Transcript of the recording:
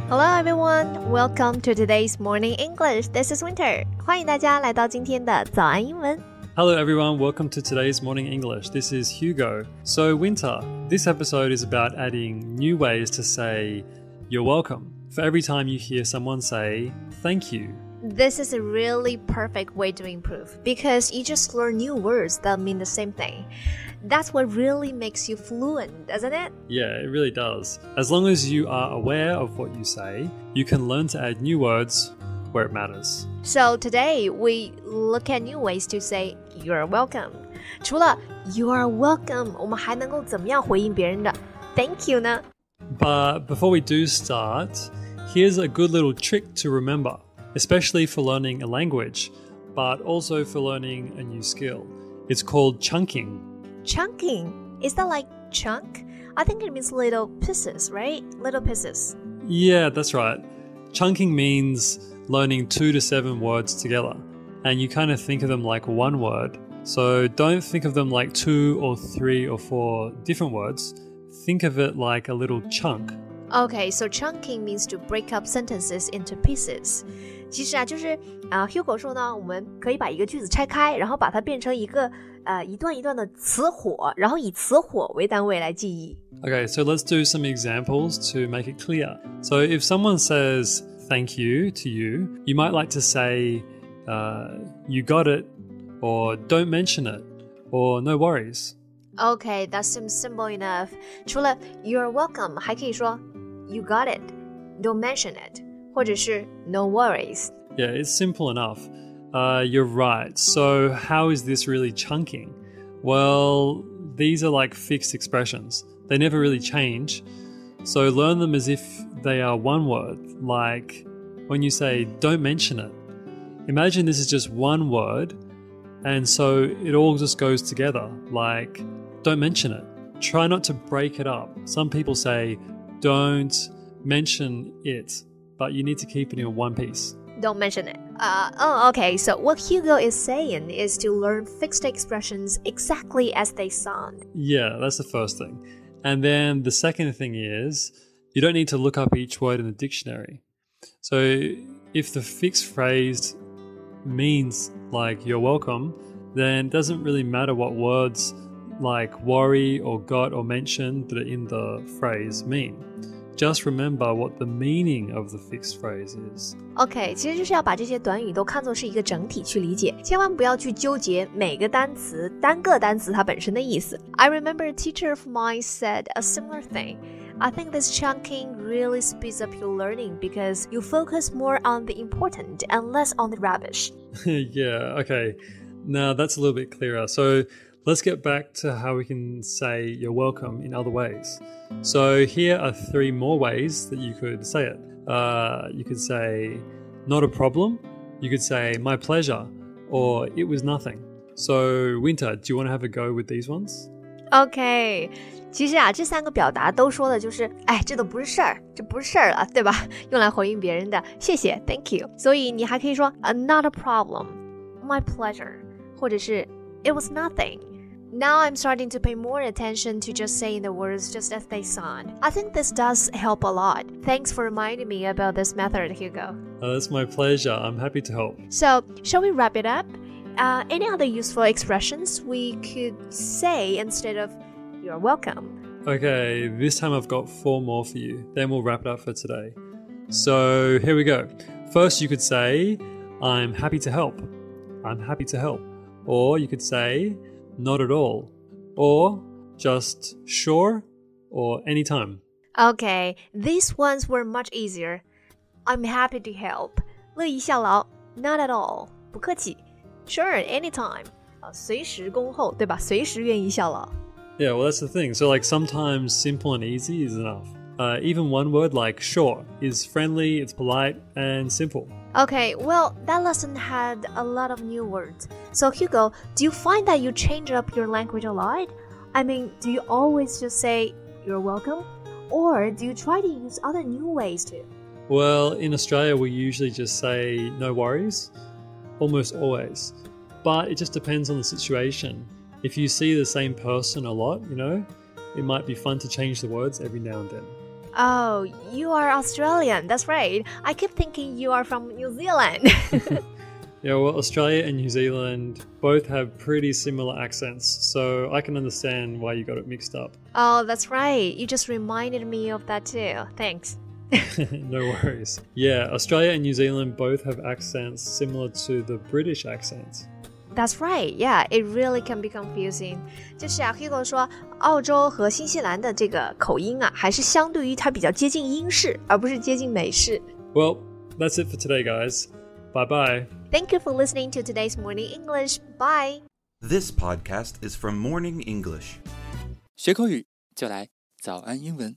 Hello everyone, welcome to today's morning English. This is Winter. 欢迎大家来到今天的早安英文。Hello everyone, welcome to today's morning English. This is Hugo. So Winter, this episode is about adding new ways to say you're welcome. For every time you hear someone say thank you. This is a really perfect way to improve because you just learn new words that mean the same thing. That's what really makes you fluent, doesn't it? Yeah, it really does. As long as you are aware of what you say, you can learn to add new words where it matters. So today we look at new ways to say you're welcome. 除了 you are welcome, 我们还能够怎么样回应别人的 thank you 呢？ But before we do start, here's a good little trick to remember, especially for learning a language, but also for learning a new skill. It's called chunking. Chunking, is that like chunk? I think it means little pieces, right? Little pieces. Yeah, that's right. Chunking means learning 2 to 7 words together, and you kind of think of them like one word. So don't think of them like 2 or 3 or 4 different words. Think of it like a little chunk. Okay, so chunking means to break up sentences into pieces. 其实就是 Hugo 说呢，我们可以把一个句子拆开，然后把它变成一个一段一段的词火，然后以词火为单位来记忆。Okay, so let's do some examples to make it clear. So if someone says thank you to you, you might like to say, you got it, or don't mention it, or no worries. Okay, that seems simple enough. 除了 you're welcome, 还可以说 you got it, don't mention it, 或者是 no worries. Yeah, it's simple enough. You're right. So how is this really chunking? Well, these are like fixed expressions. They never really change. So learn them as if they are one word. Like when you say, don't mention it. Imagine this is just one word. And so it all just goes together. Like, don't mention it. Try not to break it up. Some people say, don't mention it. But you need to keep it in one piece. Don't mention it. Okay, so what Hugo is saying is to learn fixed expressions exactly as they sound. Yeah, that's the first thing. And then the second thing is, you don't need to look up each word in the dictionary. So if the fixed phrase means like you're welcome, then it doesn't really matter what words like worry or got or mention that are in the phrase mean. Just remember what the meaning of the fixed phrase is. Okay, 其实就是要把这些短语都看作是一个整体去理解，千万不要去纠结每个单词单个单词它本身的意思。I remember a teacher of mine said a similar thing. I think this chunking really speeds up your learning because you focus more on the important and less on the rubbish. Yeah, okay. Now that's a little bit clearer. So let's get back to how we can say you're welcome in other ways. So here are 3 more ways that you could say it. You could say, not a problem. You could say, my pleasure. Or it was nothing. So Winter, do you want to have a go with these ones? Okay. 其实这3个表达都说的就是这都不是事儿，这不是事儿了，对吧？用来回应别人的谢谢 thank you。所以你还可以说 not a problem, my pleasure, 或者是 it was nothing. Now I'm starting to pay more attention to just saying the words just as they sound. I think this does help a lot. Thanks for reminding me about this method, Hugo. That's my pleasure. I'm happy to help. So, shall we wrap it up? Any other useful expressions we could say instead of you're welcome? Okay, this time I've got 4 more for you. Then we'll wrap it up for today. So here we go. First, you could say, I'm happy to help. I'm happy to help. Or you could say, not at all. Or just sure or anytime. Okay, these ones were much easier. I'm happy to help. 乐意效劳 Not at all. 不客气 Sure, anytime. 随时恭候，对吧？随时愿意效劳。Yeah, well, that's the thing. So, like, sometimes simple and easy is enough. Even one word like sure is friendly, it's polite, and simple. Okay, well, that lesson had a lot of new words. So, Hugo, do you find that you change up your language a lot? I mean, do you always just say, you're welcome? Or do you try to use other new ways too? Well, in Australia, we usually just say no worries, almost always. But it just depends on the situation. If you see the same person a lot, it might be fun to change the words every now and then. Oh, you are Australian. That's right. I keep thinking you are from New Zealand. Yeah, well, Australia and New Zealand both have pretty similar accents, so I can understand why you got it mixed up. Oh, that's right. You just reminded me of that too. Thanks. No worries. Yeah, Australia and New Zealand both have accents similar to the British accents. That's right. Yeah, it really can be confusing. 就是啊 Hugo 说澳洲和新西兰的这个口音啊，还是相对于它比较接近英式，而不是接近美式。Well, that's it for today, guys. Bye-bye. Thank you for listening to today's Morning English. Bye. This podcast is from Morning English. 学口语就来早安英文。